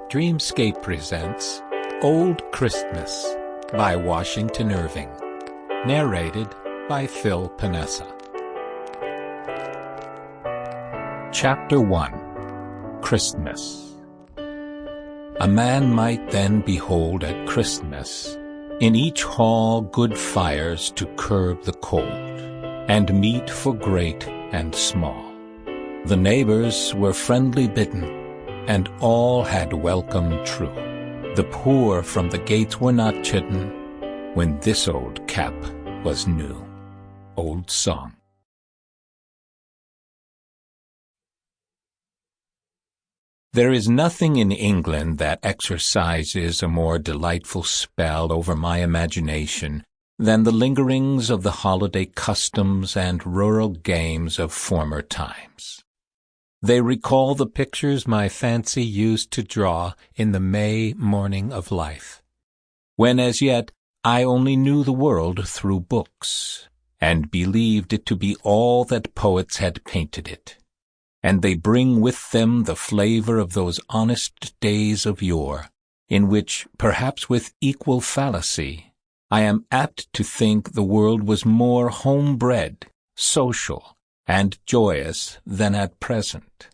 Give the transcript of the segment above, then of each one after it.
Dreamscape presents Old Christmas by Washington Irving, narrated by Paonessa. Chapter 1. Christmas. A man might then behold at Christmas in each hall good fires to curb the cold, and meat for great and small. The neighbors were friendly bidden, and all had welcome true. The poor from the gates were not chidden, when this old cap was new. Old Song. There is nothing in England that exercises a more delightful spell over my imagination than the lingerings of the holiday customs and rural games of former times. They recall the pictures my fancy used to draw in the May morning of life, when as yet I only knew the world through books, and believed it to be all that poets had painted it. And they bring with them the flavor of those honest days of yore, in which, perhaps with equal fallacy, I am apt to think the world was more home-bred, social, and joyous than at present.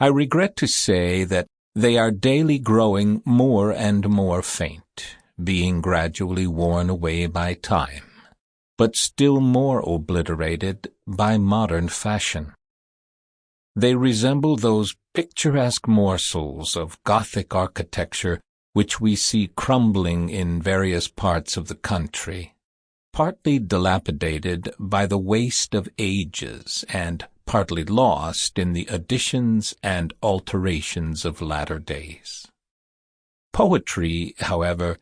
I regret to say that they are daily growing more and more faint, being gradually worn away by time, but still more obliterated by modern fashion. They resemble those picturesque morsels of Gothic architecture which we see crumbling in various parts of the country, partly dilapidated by the waste of ages and partly lost in the additions and alterations of latter days. Poetry, however,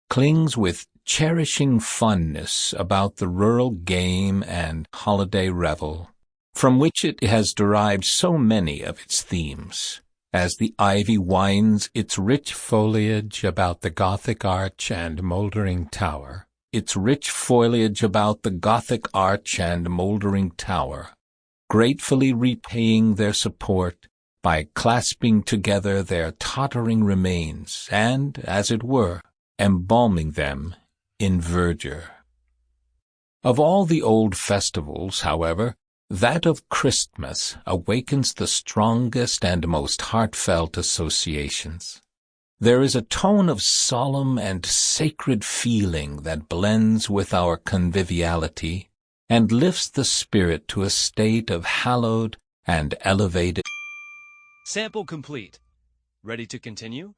clings with cherishing fondness about the rural game and holiday revel, from which it has derived so many of its themes, as the ivy winds its rich foliage about the Gothic arch and mouldering tower, gratefully repaying their support by clasping together their tottering remains and, as it were, embalming them in verdure. Of all the old festivals, however, that of Christmas awakens the strongest and most heartfelt associations. There is a tone of solemn and sacred feeling that blends with our conviviality and lifts the spirit to a state of hallowed and elevated. Sample complete. Ready to continue?